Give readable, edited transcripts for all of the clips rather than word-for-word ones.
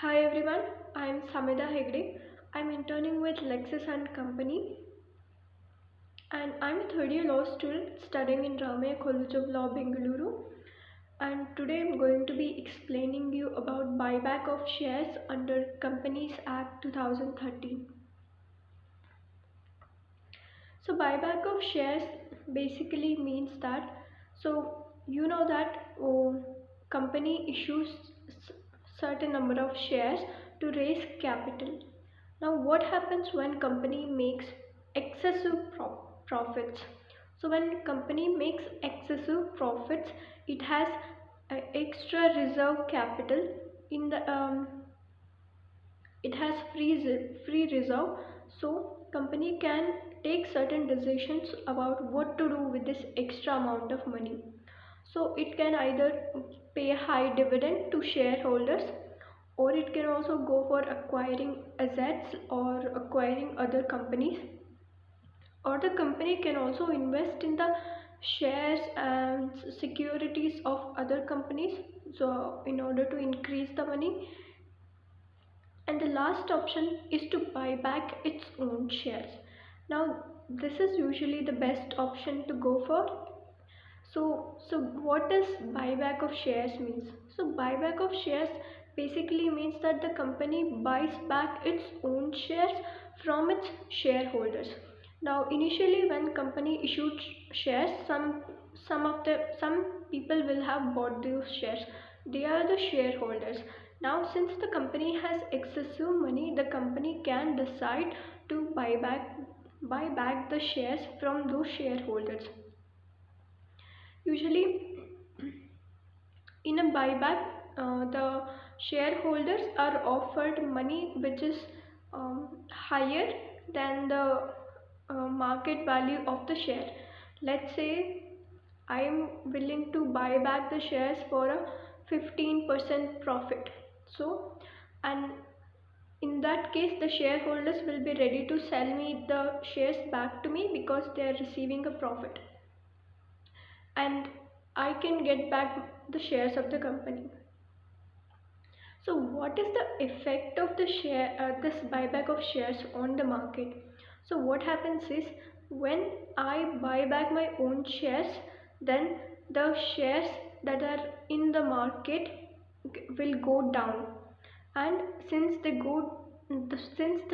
Hi everyone, I am Samida Hegde. I am interning with Lexis and Company and I am a third year law student studying in Ramaya College of Law, Bengaluru. And today I am going to be explaining you about buyback of shares under Companies Act 2013. So buyback of shares basically means that you know that company issues certain number of shares to raise capital. Now what happens when company makes excessive profits? So when company makes excessive profits, it has extra reserve capital in the it has free reserve, so company can take certain decisions about what to do with this extra amount of money. So it can either pay a high dividend to shareholders, or it can also go for acquiring assets or acquiring other companies, or the company can also invest in the shares and securities of other companies, so in order to increase the money. And the last option is to buy back its own shares. Now this is usually the best option to go for. So what does buyback of shares means? So buyback of shares basically means that the company buys back its own shares from its shareholders. Now initially when company issued shares, some people will have bought those shares. They are the shareholders. Now since the company has excessive money, the company can decide to buy back the shares from those shareholders. Usually in a buyback, the shareholders are offered money which is higher than the market value of the share. Let's say I am willing to buy back the shares for a 15% profit. So, and in that case, the shareholders will be ready to sell me the shares back to me because they are receiving a profit, and I can get back the shares of the company. So what is the effect of this buyback of shares on the market? So what happens is, when I buy back my own shares, then the shares that are in the market will go down, and since the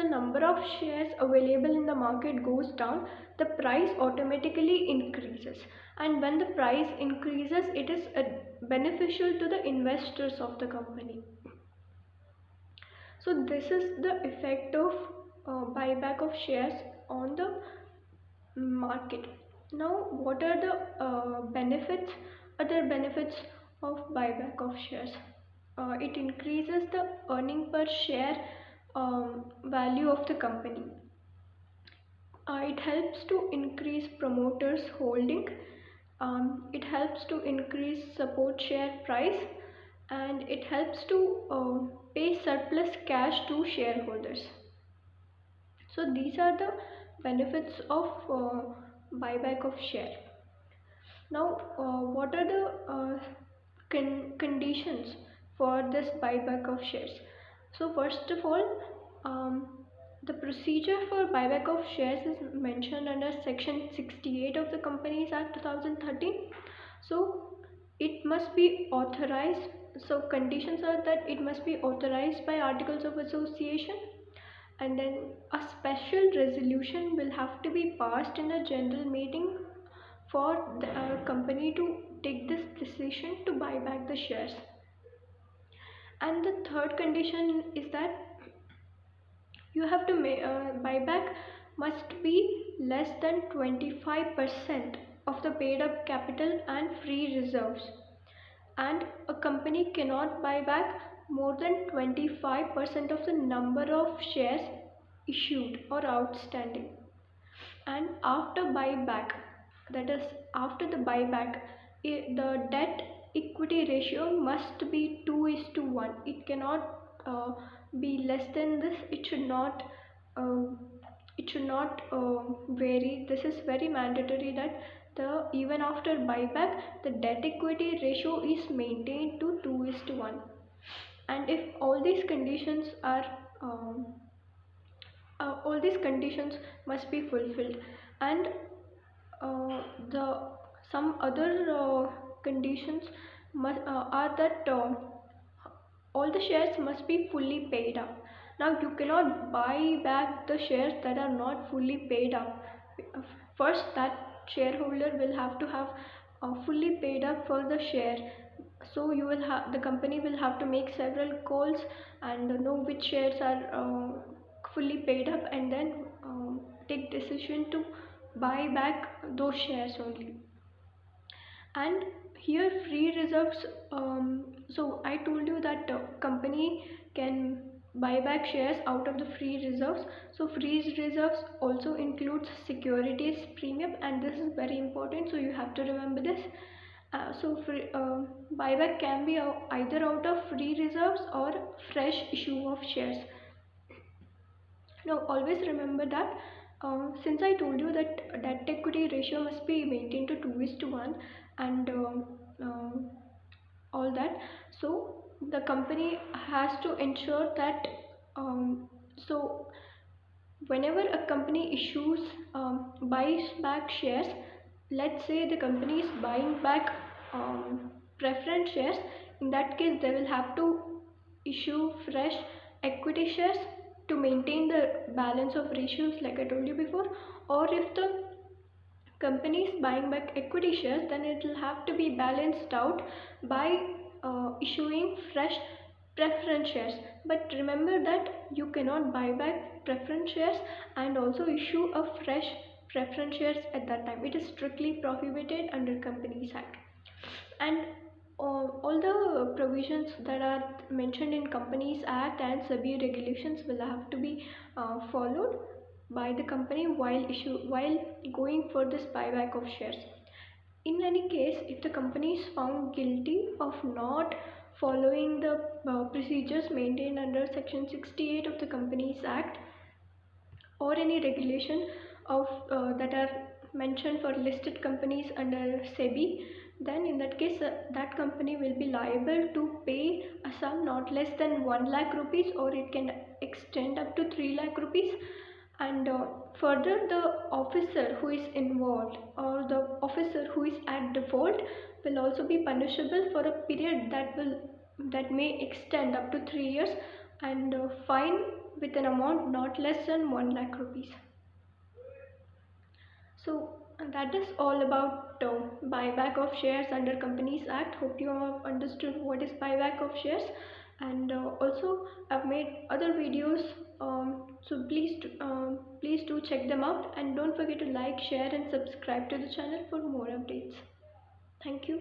number of shares available in the market goes down, the price automatically increases, and when the price increases, it is beneficial to the investors of the company. So this is the effect of buyback of shares on the market. Now what are the other benefits of buyback of shares? It increases the earning per share value of the company. It helps to increase promoters holding. It helps to increase support share price, and it helps to pay surplus cash to shareholders. So these are the benefits of buyback of share. Now what are the conditions for this buyback of shares? So first of all, um, the procedure for buyback of shares is mentioned under section 68 of the Companies Act 2013. So it must be authorized. So conditions are that it must be authorized by articles of association, and then a special resolution will have to be passed in a general meeting for the company to take this decision to buy back the shares. And the third condition is that you have to buyback must be less than 25% of the paid up capital and free reserves, and a company cannot buy back more than 25% of the number of shares issued or outstanding. And after buyback, that is after the buyback, the debt equity ratio must be 2 is to 1. It cannot be less than this. Uh, it should not vary. This is very mandatory that the even after buyback, the debt equity ratio is maintained to 2 is to 1. and if all these conditions must be fulfilled, and the some other conditions are that all the shares must be fully paid up. Now you cannot buy back the shares that are not fully paid up. First, that shareholder will have to have fully paid up for the share. So the company will have to make several calls and know which shares are fully paid up, and then take decision to buy back those shares only. And here free reserves, so I told you that company can buy back shares out of the free reserves. So free reserves also includes securities premium, and this is very important, so you have to remember this. Buyback can be either out of free reserves or fresh issue of shares. Now always remember that since I told you that debt equity ratio must be maintained to 2:1, and all that, so the company has to ensure that so whenever a company issues buys back shares, let's say the company is buying back preference shares, in that case they will have to issue fresh equity shares to maintain the balance of ratios like I told you before. Or if the company is buying back equity shares, then it will have to be balanced out by issuing fresh preference shares. But remember that you cannot buy back preference shares and also issue a fresh preference shares at that time. It is strictly prohibited under Companies Act. And all the provisions that are mentioned in Companies Act and SEBI regulations will have to be followed by the company while going for this buyback of shares. In any case, if the company is found guilty of not following the procedures maintained under Section 68 of the Companies Act, or any regulation of that are mentioned for listed companies under SEBI, then in that case that company will be liable to pay a sum not less than 1 lakh rupees, or it can extend up to 3 lakh rupees. And further, the officer who is involved or the officer who is at default will also be punishable for a period that may extend up to 3 years, and fine with an amount not less than 1 lakh rupees. So that is all about buyback of shares under Companies Act. Hope you have understood what is buyback of shares, and also I've made other videos, so please do check them out, and don't forget to like, share and subscribe to the channel for more updates. Thank you.